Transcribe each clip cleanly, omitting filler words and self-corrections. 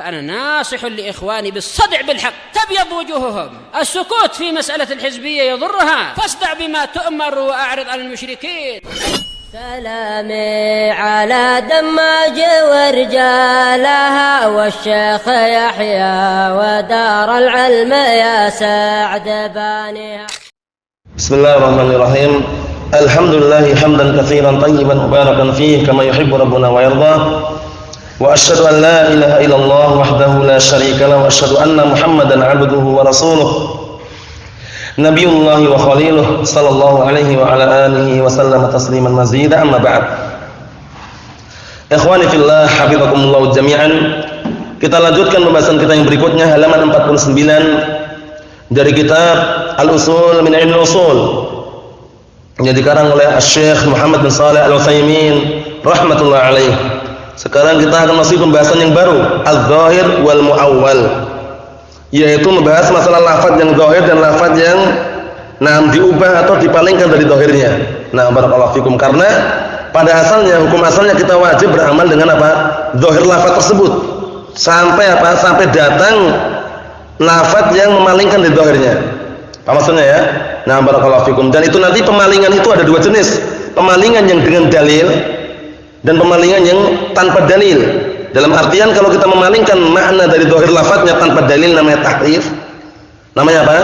فأنا ناصح لإخواني بالصدع بالحق تبيض وجوههم. السكوت في مسألة الحزبية يضرها، فاصدع بما تؤمر وأعرض عن المشركين. سلامي على دماج ورجالها والشيخ يحيى ودار العلم يا سعد بانيها. بسم الله الرحمن الرحيم. الحمد لله حمدا كثيرا طيبا مباركا فيه كما يحب ربنا ويرضى. وأشهد أن لا إله إلا الله وحده لا شريك له وأشهد أن محمدا عبده ورسوله نبي الله وخليله صلى الله عليه وعلى آله وسلم تسليما مزيدا. أما بعد. Ikhwani fillah, hafizakumullah jami'an. Kita lanjutkan pembahasan kita yang berikutnya, halaman 49 dari kitab Al-Usul min Ilmi Al-Usul yang dikarang oleh Syekh Muhammad bin Shalih Al-Utsaimin rahmatullah alaih. Sekarang kita akan masuk pembahasan yang baru, al-zahir wal muawwal, yaitu membahas masalah lafaz yang zahir dan lafaz yang diubah atau dipalingkan dari zahirnya. Nah, barakallahu fikum, karena pada asalnya, hukum asalnya kita wajib beramal dengan apa? Zahir lafaz tersebut. Sampai apa? Sampai datang lafaz yang memalingkan dari zahirnya. Apa maksudnya ya? Nah, barakallahu fikum. Dan itu nanti pemalingan itu ada dua jenis. Pemalingan yang dengan dalil dan pemalingan yang tanpa dalil. Dalam artian kalau kita memalingkan makna dari zahir lafaznya tanpa dalil namanya tahrif. Namanya apa?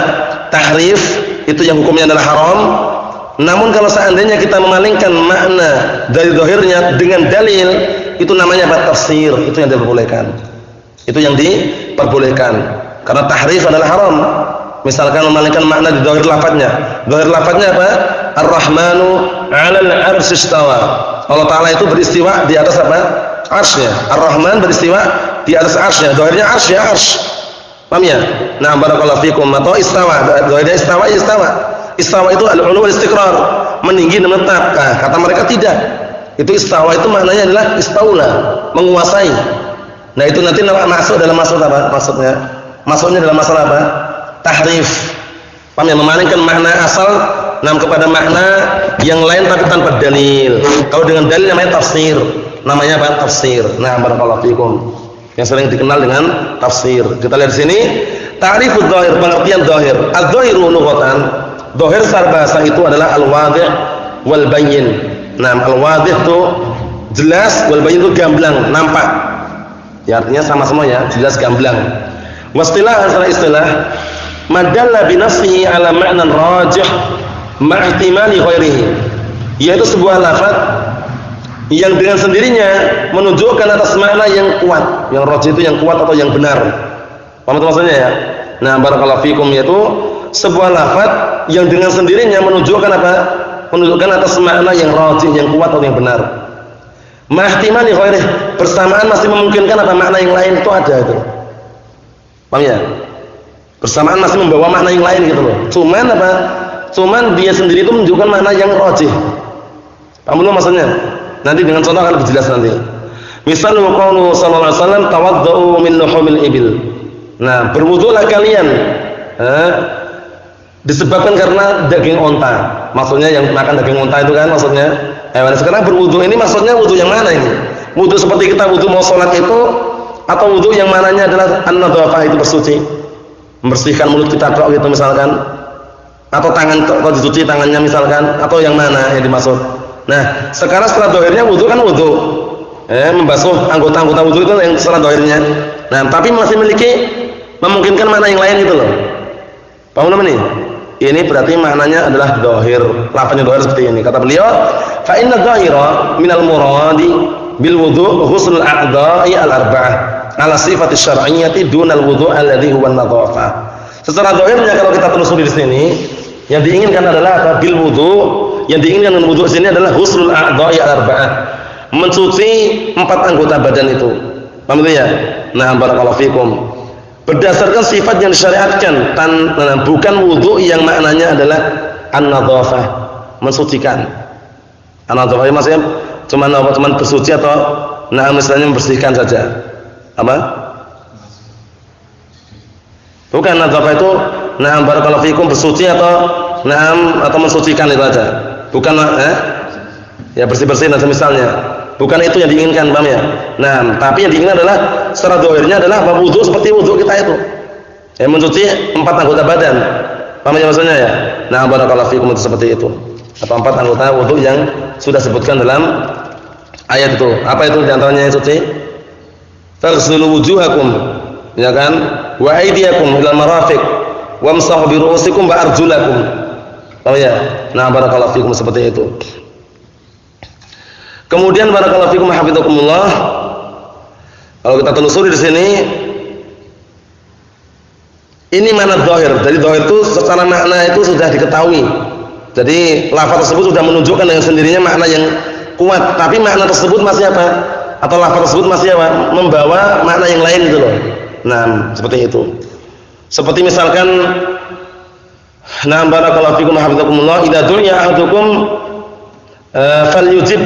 Tahrif, itu yang hukumnya adalah haram. Namun kalau seandainya kita memalingkan makna dari zahirnya dengan dalil, itu namanya apa? Tafsir. Itu yang diperbolehkan. Itu yang diperbolehkan. Karena tahrif adalah haram. Misalkan memalingkan makna di zahir lafaznya. Zahir lafaznya apa? Ar-Rahmanu 'alal 'arsy istawa. Allah Ta'ala itu beristiwa di atas apa? Arsy-Nya. Ar-Rahman beristiwa di atas arsy-Nya. Zahirnya arsy, ya arsy. Paham ya? Nah, barakallahu fikum. Atau istawa. Zahirnya istawa, ya istawa. Istawa itu al-'ulu wal istiqrar, meninggi dan menetap. Nah, kata mereka tidak. Itu istawa itu maknanya adalah istaula, menguasai. Nah, itu nanti masuk dalam maksud apa? Maksudnya? Maksudnya dalam masalah apa? Tahrif. Paham ya? Memalingkan makna asal kepada makna yang lain tapi tanpa dalil. Kalau dengan dalil namanya tafsir. Namanya apa? Tafsir. Nah, barakallahu fikum. Yang sering dikenal dengan tafsir. Kita lihat di sini, ta'rifuz dzahir, pengertian dzahir. Az-dzahiru lughatan, dzahir secara bahasa itu adalah al-wadih wal bayyin. Nah, al-wadih itu jelas, wal bayyin itu gamblang, nampak. Ya, artinya sama-sama ya, jelas gamblang. Wastilah secara istilah, madalla bi nafsihi ala ma'nan rajih ma'ihtimali ghairihi, yaitu sebuah lafaz yang dengan sendirinya menunjukkan atas makna yang kuat, yang rajih itu yang kuat atau yang benar. Paham maksudnya ya? Nah, barakallahu fikum, yaitu sebuah lafaz yang dengan sendirinya menunjukkan apa? Menunjukkan atas makna yang rajih, yang kuat atau yang benar. Ma'ihtimali ghairihi, bersamaan masih memungkinkan apa makna yang lain itu ada itu. Paham ya? Bersamaan masih membawa makna yang lain gitu loh. Cuman apa? Cuman dia sendiri itu menunjukkan makna yang rajih. Paham belum maksudnya? Nanti dengan contoh akan lebih jelas nanti. Misal qaulu sallallahu alaihi wasallam tawaddau min luhumil ibil. Nah, berwudulah kalian disebabkan karena daging onta. Maksudnya yang makan daging onta itu kan maksudnya. Sekarang berwudu ini maksudnya wudu yang mana ini? Wudu seperti kita wudu mau salat itu, atau wudu yang mananya adalah an-nadhafah, itu bersuci, membersihkan mulut kita tok gitu misalkan, atau tangan kalau dicuci tangannya misalkan, atau yang mana yang dimaksud. Nah, sekarang setelah dohirnya wudu kan wudu, membasuh anggota-anggota wudu itu yang setelah dohirnya. Nah, tapi masih memungkinkan makna yang lain gitu loh. Paham belum ini? Ini berarti maknanya adalah dohir. Lafaznya dohir seperti ini. Kata beliau, fa inna dhahira minal muradi bil wudu husnul a'dha'i al-arba'ah ala sifati syar'iyyati dunal wudu alladhi huwa an-nadhafah. Secara dohirnya kalau kita telusuri di sini, yang diinginkan adalah apa? Bil wudu, yang diinginkan dengan wudu di sini adalah husnul a'dha'i al-arba'ah, mencuci 4 anggota badan itu. Paham ya? Nah, barakallahu fikum. Berdasarkan sifat yang disyariatkan, bukan wudu yang maknanya adalah an-nadhafah, mensucikan. An-nadhafah maksudnya cuma bersuci atau misalnya membersihkan saja. Apa? Bukan nadhafah itu barakallahu fikum bersuci atau mensucikan itu aja. Bukan ya bersih-bersih misalnya. Bukan itu yang diinginkan, paham ya? Nah, tapi yang diinginkan adalah secara zahirnya adalah wudu seperti wudu kita itu. Mencuci 4 anggota badan. Paham ya maksudnya ya? Nah, barakallahu fikum itu seperti itu. Atau 4 anggota wudu yang sudah disebutkan dalam ayat itu. Apa itu di antaranya yang suci? Faghsilu wujuhakum, ya kan? Wa aydiyakum ilal marafiq wamsahu bi ru'usikum wa arjulakum. Tahu ya? Nah, barakallahu fikum seperti itu. Kemudian barakallahu fikum hafizakumullah. Kalau kita telusuri di sini, ini mana zahir. Jadi zahir itu secara makna itu sudah diketahui. Jadi lafaz tersebut sudah menunjukkan dengan sendirinya makna yang kuat, tapi makna tersebut masih apa? Atau lafaz tersebut masih apa? Membawa makna yang lain gitu loh. Nah, seperti itu. Seperti misalkan, nah barakallahu fikum hafizakumullah, idza du'iya ahadukum falyujib.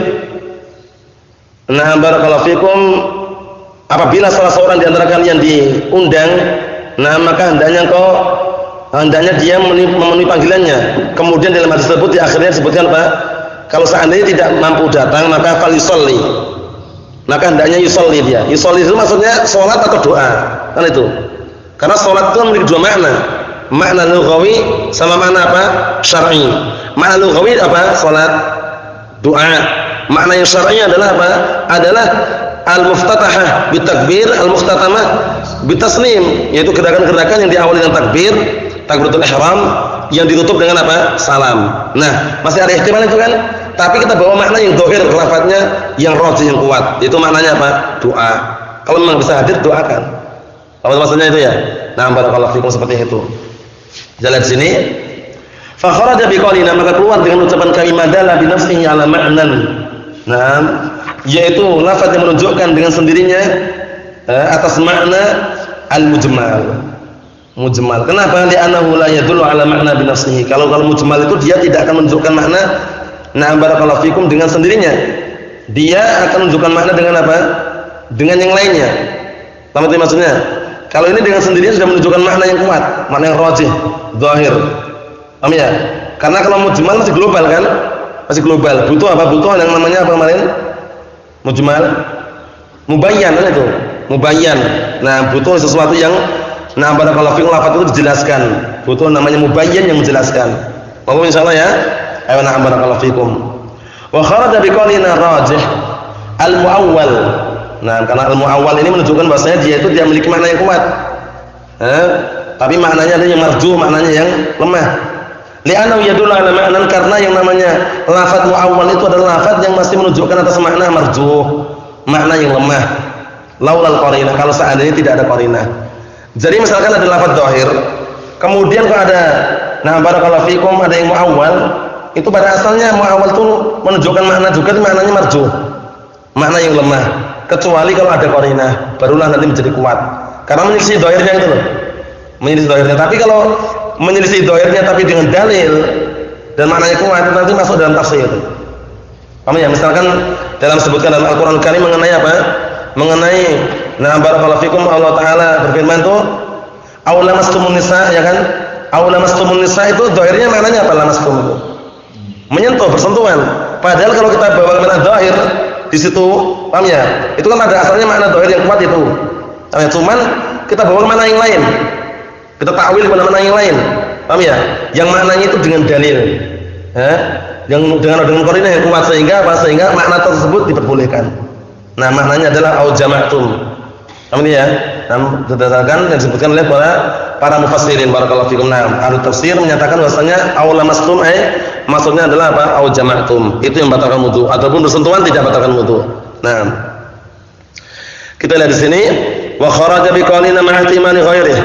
Nah barakallahu fikum, apabila salah seorang di antara kalian diundang, nah maka hendaknya dia memenuhi panggilannya. Kemudian dalam hadis tersebut di akhirnya disebutkan apa? Kalau seandainya tidak mampu datang, maka falyusolli. Maka hendaknya yusolli dia. Yusolli itu maksudnya sholat atau doa, kan itu. Karena sholat itu memiliki 2 makna. Makna lughawi sama makna apa? Syar'i. Makna lughawi apa? Sholat, doa. Makna yang syar'i adalah apa? Adalah al-muftatahah bitakbir, al-mukhtatamah bitaslim, yaitu gerakan-gerakan yang diawali dengan takbir, takbiratul ihram, yang ditutup dengan apa? Salam. Nah, masih ada ihtimal itu kan? Tapi kita bawa makna yang zahir, lafadznya yang rajih, yang kuat. Itu maknanya apa? Doa. Kalau memang bisa hadir, doakan. Apa maksudnya itu ya? Nah, barakallahu fikum seperti itu. Jalan sini. Fa kharaja biqaulina, maka keluar dengan ucapan kalimat dalla bi nafsihi ala ma'nan. Nah, yaitu lafaz yang menunjukkan dengan sendirinya atas makna al-mujmal. Mujmal. Kenapa? Li'annahu la yadullu ala makna bi nafsihi. Kalau mujmal itu dia tidak akan menunjukkan makna, nah barakallahu fikum, dengan sendirinya. Dia akan menunjukkan makna dengan apa? Dengan yang lainnya. Paham itu maksudnya? Kalau ini dengan sendirinya sudah menunjukkan makna yang kuat, makna yang rajih, zahir. Paham ya? Karena kalau mujmal masih global kan? Masih global. Butuh apa? Butuh yang namanya apa kemarin? Mujmal. Mubayyan kan itu? Mubayyan. Nah, butuh sesuatu yang, nah barakallahu fikum, lafaz itu dijelaskan. Butuh namanya mubayyan yang menjelaskan. Mau insyaallah ya? Ayo na'am barakallahu fikum. Wa kharaja biqaulina rajih al-muawwal. Nah, karena al-muawwal ini menunjukkan bahwasanya dia memiliki makna yang kuat. Tapi maknanya ada yang marjuh, maknanya yang lemah. Li'annahu yadullu ala ma'nan, karena yang namanya lafaz muawwal itu adalah lafaz yang masih menunjukkan atas makna marjuh, makna yang lemah. Laulal qarinah, kalau seandainya tidak ada qarinah. Jadi misalkan ada lafaz zahir, kemudian kalau ada, nah barakallahu fikum, ada yang muawwal, itu pada asalnya muawwal itu menunjukkan makna juga, maknanya marjuh, makna yang lemah. Kecuali kalau ada qarinah, barulah nanti menjadi kuat. Karena menyelisih zahirnya itu loh. Menyelisih zahirnya. Tapi kalau menyelisih zahirnya tapi dengan dalil dan maknanya kuat, nanti masuk dalam tafsir. Paham ya? Misalkan dalam sebutkan dalam Al-Qur'an Karim mengenai apa? Mengenai, nah barakallahu fikum, Allah taala berfirman tuh, aw lamastumun nisa, ya kan? Aw lamastumun nisa itu zahirnya maknanya apa? Lamastum itu menyentuh, bersentuhan. Padahal kalau kita bawa makna zahir di situ, paham ya? Itu kan ada asalnya makna zahir yang kuat itu. Cuman kita bawa makna yang lain. Kita takwil pada makna yang lain. Paham ya? Yang maknanya itu dengan dalil. Yang dengan qarinah yang kuat, sehingga apa? Sehingga makna tersebut diperbolehkan. Nah, maknanya adalah au jama'tum. Paham ya? Nah, berdasarkan yang disebutkan oleh para mufassirin, barakallahu fikum. Nah, ahli tafsir menyatakan bahwasanya au lamastum maksudnya adalah apa? Au jama'tum. Itu yang batalkan wudu, ataupun bersentuhan tidak batalkan wudu. Nah, kita lihat di sini, wa kharaja biqaulina ma'ihtimani ghairihi.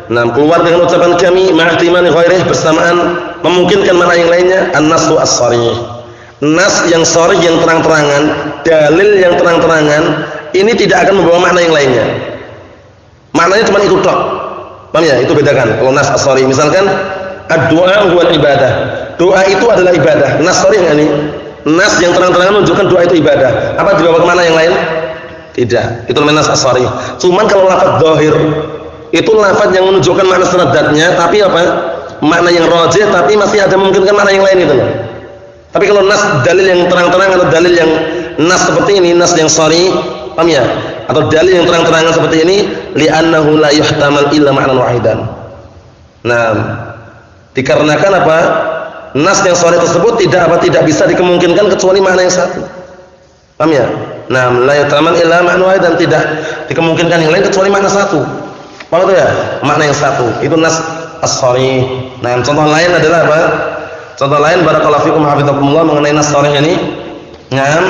Nah, keluar dengan ucapan kami ma'ihtimani ghairihi, bersamaan memungkinkan makna yang lainnya, an-nasu as-sharih. Nas yang sharih, yang terang-terangan, dalil yang terang-terangan, ini tidak akan membawa makna yang lainnya. Maknanya cuma itu tok. Paham ya? Itu bedakan. Kalau nas as-sharih, misalkan ad-du'a huwa ibadah. Doa itu adalah ibadah. Nas sharih enggak nih? Nas yang terang-terangan menunjukkan doa itu ibadah. Apa dibawa ke mana yang lain? Tidak. Itu namanya nas as-sharih. Cuman kalau lafaz zahir, itu lafaz yang menunjukkan makna seradatnya, tapi apa? Makna yang rajih, tapi masih ada memungkinkan makna yang lain itu loh. Tapi kalau nas dalil yang terang-terang atau dalil yang nas seperti ini, nas yang sharih, paham ya? atau dalil yang terang-terangan seperti ini, li'annahu la yuhtamal illa ma'nan wahidan. Nah, dikarenakan apa? Nas yang sahih tersebut tidak bisa dikemungkinkan kecuali makna yang satu. Paham ya? Nah, la yuhtamal illa ma'nan wahidan, tidak dikemungkinkan yang lain kecuali makna satu. Paham itu ya? Makna yang satu. Itu nas as-sahih. Nah, contoh lain adalah apa? Contoh lain barakallahu fikum hafizakumullah mengenai nas sahih ini. Naam.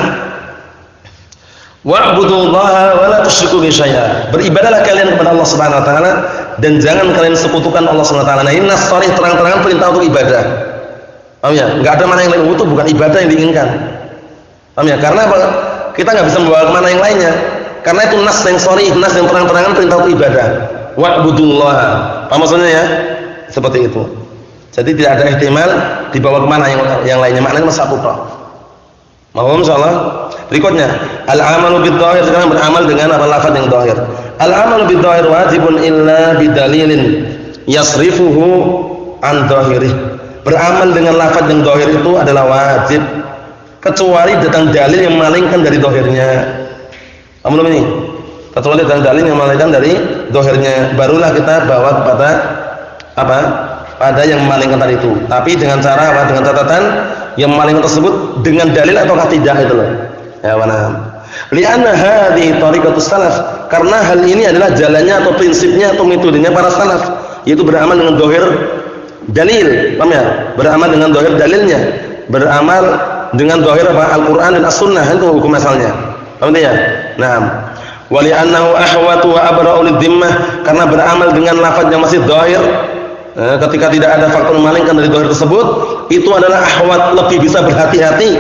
Wa'budullaha wa la tusyriku bihi syai'a. Beribadahlah kalian kepada Allah Subhanahu wa taala dan jangan kalian sekutukan Allah Subhanahu wa taala. Nah, ini nas sharih terang-terangan perintah untuk ibadah. Paham ya? Enggak ada mana yang lain, itu bukan ibadah yang diinginkan. Paham ya? Karena apa? Kita enggak bisa membawa ke mana yang lainnya. Karena itu nas yang sharih, nas yang terang-terangan perintah untuk ibadah. Wa'budullaha. Paham maksudnya ya? Seperti itu. Jadi tidak ada ihtimal dibawa ke mana yang lainnya. Maknanya satu tok. Mohon insyaallah. Berikutnya, al-amalu bidh-dhahir, sekarang beramal dengan apa lafaz yang dhahir. Al-amalu bidh-dhahir wajibun illa bidalilin yasrifuhu an dhahirih. Beramal dengan lafaz yang dhahir itu adalah wajib kecuali datang dalil yang memalingkan dari dhahirnya. Paham ini? Kecuali datang dalil yang memalingkan dari dhahirnya, barulah kita bawa kepada apa? Pada yang memalingkan tadi itu. Tapi dengan cara apa? Dengan catatan yang memalingkan tersebut dengan dalil ataukah tidak itu loh. Ya mana? Li'anna hadhihi tariqatus salaf, karena hal ini adalah jalannya atau prinsipnya atau metodenya para salaf, yaitu beramal dengan dhahir dalil. Paham ya? Beramal dengan dhahir dalilnya, beramal dengan dhahir apa? Al-Qur'an dan As-Sunnah, itu hukum asalnya. Paham ya? Naam. Wa li'annahu ahwatu wa abra'u lidhimmah, karena beramal dengan lafaz yang masih dhahir ketika tidak ada faktor memalingkan dari dhahir tersebut, itu adalah ahwat, lebih bisa berhati-hati,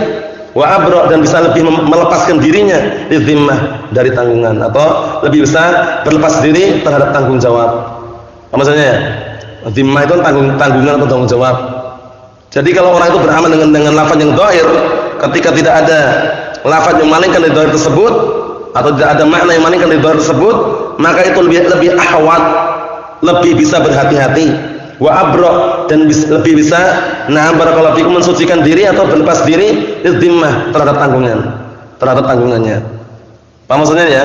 wa abra, dan bisa lebih melepaskan dirinya di zimmah, dari tanggungan, atau lebih bisa berlepas diri terhadap tanggung jawab. Apa maksudnya ya? Zimmah itu tanggungan atau tanggung jawab. Jadi kalau orang itu beramal dengan lafaz yang dhahir, ketika tidak ada lafaz yang memalingkan dari dhahir tersebut, atau tidak ada makna yang memalingkan dari dhahir tersebut, maka itu lebih ahwat, lebih bisa berhati-hati, wa abra, dan lebih bisa barakallahu fikum mensucikan diri atau berlepas diri zimmah terhadap tanggungannya. Paham maksudnya ya?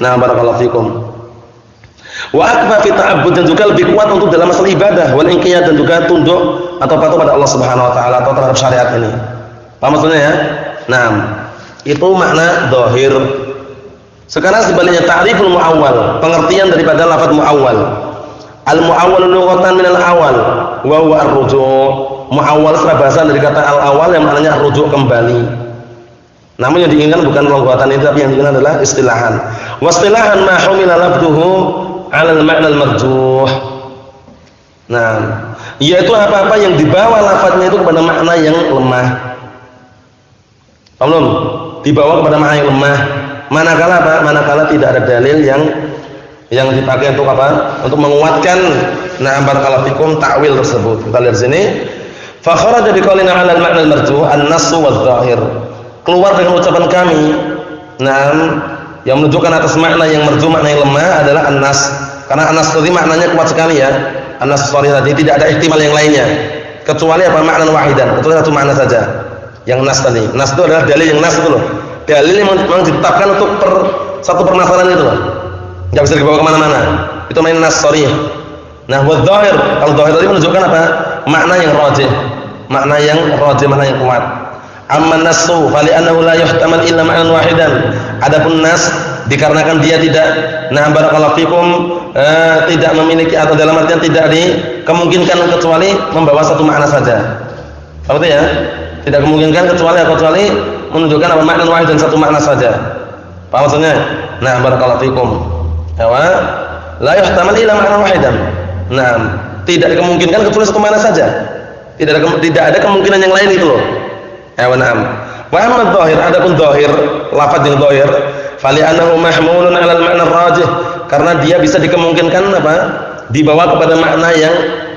Barakallahu fikum. Wa akfa fi ta'abbud, dan juga lebih kuat untuk dalam masalah ibadah, wal inqiyad, dan juga tunduk atau patuh pada Allah Subhanahu wa taala atau terhadap syariat ini. Paham maksudnya ya? Itu makna dhahir. Sekarang sebaliknya, ta'riful muawwal, pengertian daripada lafaz muawwal. Al-mu'awwal lughatan min al-awwal wa huwa ar-ruju'. Mu'awwal secara bahasa dari kata al-awwal yang maknanya rujuk kembali. Namun yang diinginkan bukan lughatan itu, tapi yang diinginkan adalah istilahan. Wa istilahan ma humila lafdhuhu 'ala al-ma'na al-marjuh. Yaitu apa-apa yang dibawa lafadznya itu kepada makna yang lemah. Paham belum? Dibawa kepada makna yang lemah. Manakala apa? Manakala tidak ada dalil yang dipakai untuk apa? Untuk menguatkan barakallahu fikum ta'wil tersebut. Kita lihat sini. Fa kharaja bi qaulina 'ala al-ma'na al-marjuh an-nass wadh-dhahir. Keluar dengan ucapan kami, yang menunjukkan atas makna yang marjuh, makna yang lemah adalah an-nass. Karena an-nass tadi maknanya kuat sekali ya. An-nass sharih tadi tidak ada ihtimal yang lainnya. Kecuali apa? Makna wahidan, kecuali satu makna saja. Yang nas tadi. Nas itu adalah dalil yang nas itu loh. Dalil yang memang ditetapkan untuk satu permasalahan itu loh. Enggak bisa dibawa kemana-mana. Itu main nas sharih. Wadh-dhahir, kalau dhahir tadi menunjukkan apa? Makna yang rajih. Makna yang kuat. Amma nasu fali'annahu la yuhtamal illa ma'nan wahidan. Adapun nas dikarenakan dia tidak barakallahu fikum tidak memiliki, atau dalam artian tidak dikemungkinkan kecuali membawa satu makna saja. Apa itu ya? Tidak kemungkinkan kecuali menunjukkan apa? Maknan wahid, dan satu makna saja. Paham maksudnya? Barakallahu fikum. La yuhtamal illa ma'nan wahidan. Tidak dikemungkinkan kecuali satu makna saja. Tidak ada kemungkinan yang lain itu loh. Wa amma dhahir, adapun dhahir, lafaz yang dhahir, fali'annahu mahmulun 'ala al-ma'na ar-rajih, karena dia bisa dikemungkinkan apa? Dibawa kepada makna yang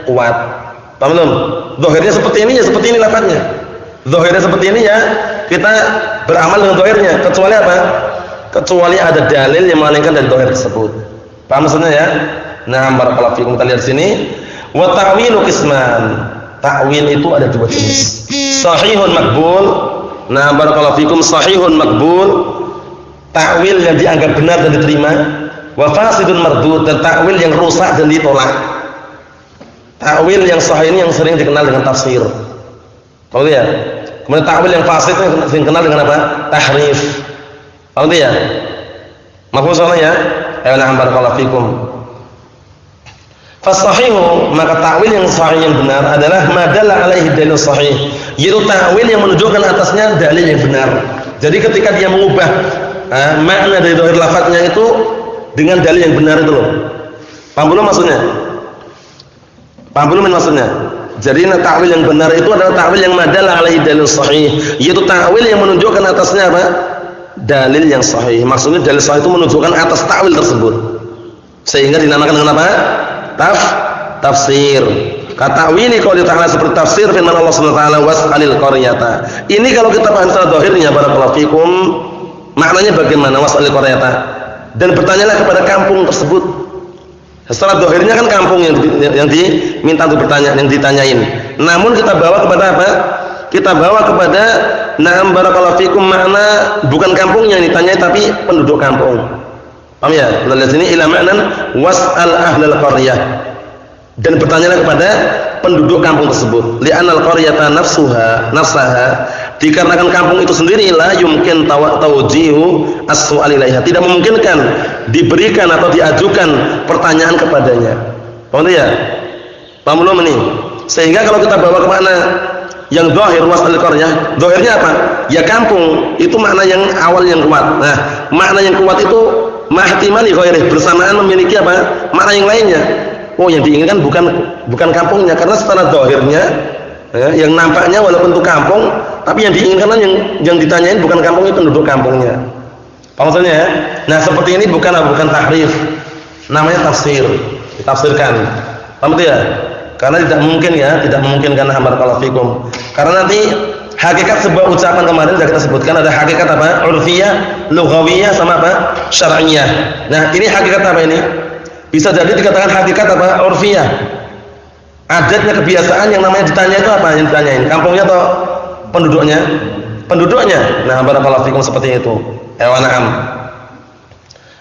kuat. Paham belum? Dhahirnya seperti ini lafaznya. Dhahirnya seperti ini ya, kita beramal dengan dhahirnya, kecuali apa? Kecuali ada dalil yang mengalihkan dari dhahir tersebut. Paham maksudnya ya? Barakallahu fikum. Kita lihat sini. Wa ta'wilu qisman. Ta'wil itu ada dua jenis. Sahihun maqbul. Barakallahu fikum, sahihun maqbul. takwil yang dianggap benar dan diterima, wa fasidun mardud, dan takwil yang rusak dan ditolak. Takwil yang sahih ini yang sering dikenal dengan tafsir. Tahu ya? Kemudian takwil yang fasid itu sering dikenal dengan apa? Tahrif. Tahu ya? Mafhum soalnya ya? Ayo na'am barakallahu fikum. Fasahihu, maka takwil yang sahih yang benar adalah madalla alaihi dalil sahih, yaitu takwil yang menunjukkan atasnya dalil yang benar. Jadi ketika dia mengubah makna dari zahir lafadznya itu dengan dalil yang benar itu loh. Paham belum maksudnya? Paham belum maksudnya? Jadi takwil yang benar itu adalah takwil yang madalla alaihi dalil sahih, yaitu takwil yang menunjukkan atasnya apa? Dalil yang sahih. Maksudnya dalil sahih itu menunjukkan atas takwil tersebut. Sehingga dinamakan dengan apa? Tafsir. Katakwili qauli ta'ala seperti tafsir firman Allah Subhanahu wa taala was'alil qaryata. Ini kalau kita paham secara zahirnya barakallahu fikum, maknanya bagaimana was'alil qaryata? Dan bertanyalah kepada kampung tersebut. Secara zahirnya kan kampung yang diminta untuk bertanya, yang ditanyain. Namun kita bawa kepada apa? Kita bawa kepada na'am barakallahu fikum, makna bukan kampungnya yang ditanyai tapi penduduk kampung. Paham ya? Kita lihat sini ila ma'nan was'al ahlal qaryah. Dan bertanyalah kepada penduduk kampung tersebut. Li'anal qaryata nafsaha, dikarenakan kampung itu sendiri la yumkin tawjihu as-su'al ilaiha, tidak memungkinkan diberikan atau diajukan pertanyaan kepadanya. Paham ya? Paham belum ini? Sehingga kalau kita bawa ke mana yang zahir was'al qaryah, zahirnya apa? Ya kampung, itu makna yang awal yang kuat. Nah, makna yang kuat itu mahtimali ghairih, bersamaan memiliki apa? Makna yang lainnya. Oh, yang diinginkan bukan kampungnya, karena secara zahirnya yang nampaknya walaupun itu kampung, tapi yang diinginkan yang ditanyain bukan kampungnya, penduduk kampungnya. Paham maksudnya ya? Nah, seperti ini bukan tahrif. Namanya tafsir, ditafsirkan. Paham ya? Karena tidak mungkin ya, tidak memungkinkan barakallahu fikum. Karena nanti hakikat sebuah ucapan kemarin sudah kita sebutkan, ada hakikat apa? Urfiyah, lughawiyah, sama apa? Syar'iyyah. Nah, ini hakikat apa ini? Bisa jadi dikatakan hakikat apa? Urfiyah. Adatnya, kebiasaan yang namanya ditanya itu apa? Yang ditanyain kampungnya atau penduduknya? Penduduknya. Nah, barakallahu fikum seperti itu. Na'am.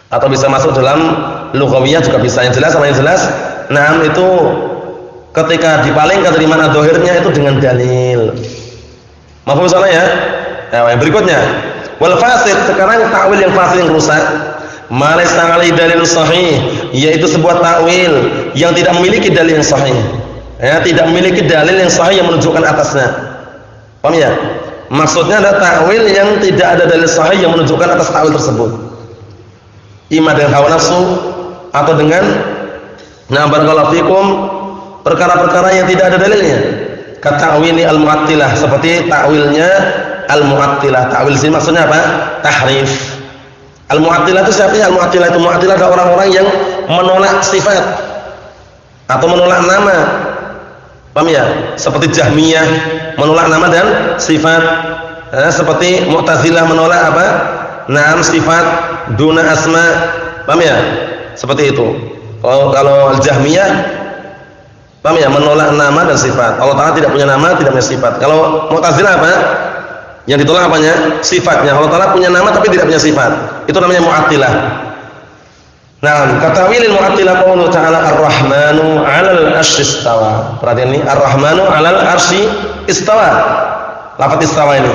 Atau bisa masuk dalam lughawiyah juga bisa. Yang jelas sama yang jelas, na'am itu ketika dipalingkan dari mana zahirnya itu dengan dalil. Mafhum salah ya? Nah, yang berikutnya, wal fasid, sekarang takwil yang fasid yang rusak. Ma laysa alaihi dalil sahih, yaitu sebuah takwil yang tidak memiliki dalil yang sahih. Ya, tidak memiliki dalil yang sahih yang menunjukkan atasnya. Paham ya? Maksudnya ada takwil yang tidak ada dalil sahih yang menunjukkan atas takwil tersebut. Ima dengan hawa nafsu atau dengan barakallahu fikum perkara-perkara yang tidak ada dalilnya. Kata'wili al-mu'attilah, seperti takwilnya al-mu'attilah. Takwil sini maksudnya apa? Tahrif. Al-mu'attilah itu siapa ya? Al-mu'attilah itu adalah orang-orang yang menolak sifat atau menolak nama. Paham ya? Seperti Jahmiyah menolak nama dan sifat. Seperti Mu'tazilah menolak apa? Naam, sifat duna asma. Paham ya? Seperti itu. Kalau Jahmiyah, paham ya, menolak nama dan sifat. Allah Ta'ala tidak punya nama, tidak punya sifat. Kalau Mu'tazilah apa? Yang ditolak apanya? Sifatnya. Allah Ta'ala punya nama tapi tidak punya sifat. Itu namanya Mu'attilah. Nah, katawilil Mu'attilah qaulu ta'ala ar-Rahmanu 'alal 'arsy istawa. Perhatian ini, ar-Rahmanu 'alal 'arsy istawa. Lafaz istawa ini.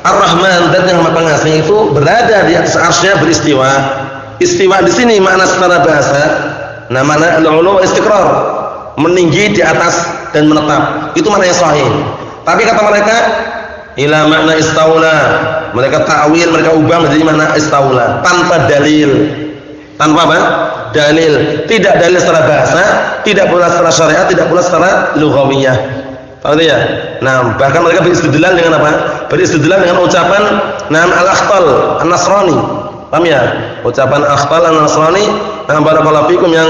Ar-Rahman, dan yang Maha Pengasih itu berada di atas arsy-Nya, beristiwa. Istiwa di sini makna secara bahasa, namanya al-'ulu wal istiqrar, meninggi di atas dan menetap. Itu makna yang sahih. Tapi kata mereka ila makna istaula, mereka ta'wil, mereka ubah menjadi makna istaula tanpa dalil. Tanpa apa? Dalil. Tidak dalil secara bahasa, tidak pula secara syariat, tidak pula secara lughawiyah. Paham ya? Nah, bahkan mereka beristidlal dengan apa? Beristidlal dengan ucapan al-Akhtal an-Nasrani. Paham ya? Ucapan Akhtal an-Nasrani, barakallahu fikum, yang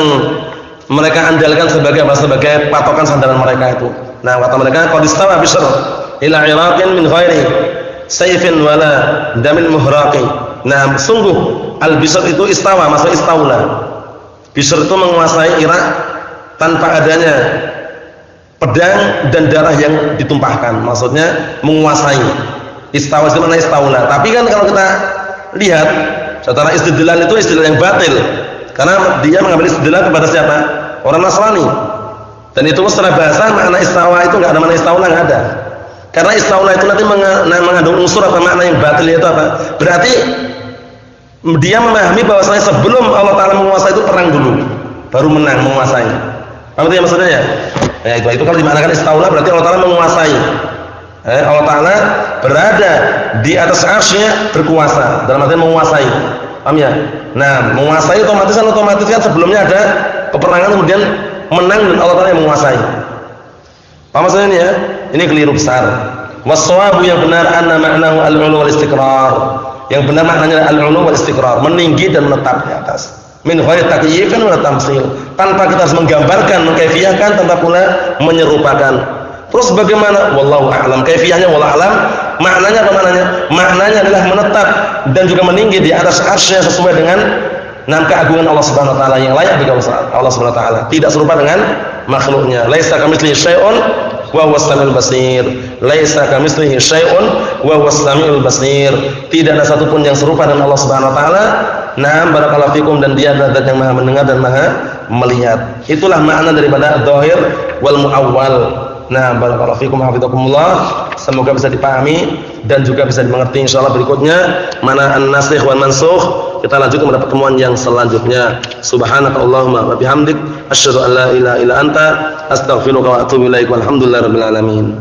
mereka andalkan sebagai apa? Sebagai patokan sandaran mereka itu. Nah, kata mereka qad istawa bishr ila Iraqin min ghairi sayfin wala damin muhraqi. Nah, sungguh al-bishr itu istawa, maksudnya istaula. Bishr itu menguasai Irak tanpa adanya pedang dan darah yang ditumpahkan. Maksudnya menguasai. Istawa itu maknanya istaula. Tapi kan kalau kita lihat Secara istidlal itu istilah yang batil. Karena dia mengambil istidlal kepada siapa? Orang Nasrani. Dan itu secara bahasa makna istawa itu enggak ada makna istaula, enggak ada. Karena istaula itu nanti mengandung unsur apa makna yang batil, itu apa? Berarti dia memahami bahwasanya sebelum Allah Taala menguasai itu perang dulu, baru menang menguasai. Apa itu maksudnya ya? Ya itu kalau dimaknakan istaula berarti Allah Taala menguasai. Allah Taala berada di atas arsy-Nya, berkuasa, dalam artian menguasai. Paham ya? Nah, menguasai otomatis kan sebelumnya ada peperangan kemudian menang dan Allah Taala yang menguasai. Paham maksudnya ini ya? Ini keliru besar. Was-shawabu yang benar anna ma'nahu al-'ulu wal istiqrar. Yang benar maknanya al-'ulu wal istiqrar, meninggi dan menetap di atas. Min ghairi takyifin wa tamtsil. Tanpa kita harus menggambarkan, mengkaifiyahkan, tanpa pula menyerupakan. Terus bagaimana? Wallahu a'lam. Kaifiyahnya wallahu a'lam. Maknanya apa maknanya? Maknanya adalah menetap dan juga meninggi di atas arsy sesuai dengan keagungan Allah Subhanahu wa taala yang layak bagi Allah Subhanahu wa taala. Tidak serupa dengan makhluknya. Laisa kamitslihi syai'un wa huwas samiul basir. Laisa kamitslihi syai'un wa huwas samiul basir. Tidak ada satupun yang serupa dengan Allah Subhanahu wa taala. Naam barakallahu fikum, dan dia adalah zat yang Maha mendengar dan Maha melihat. Itulah makna daripada dzahir wal muawwal. Nah, barakallahu fikum hafizakumullah. Semoga bisa dipahami dan juga bisa dimengerti insyaallah berikutnya mana an-nasikh wal mansukh. Kita lanjutkan pada pertemuan yang selanjutnya. Subhanakallahumma wa bihamdik asyhadu an la ilaha illa anta astaghfiruka wa atubu ilaik. Walhamdulillahirabbil alamin.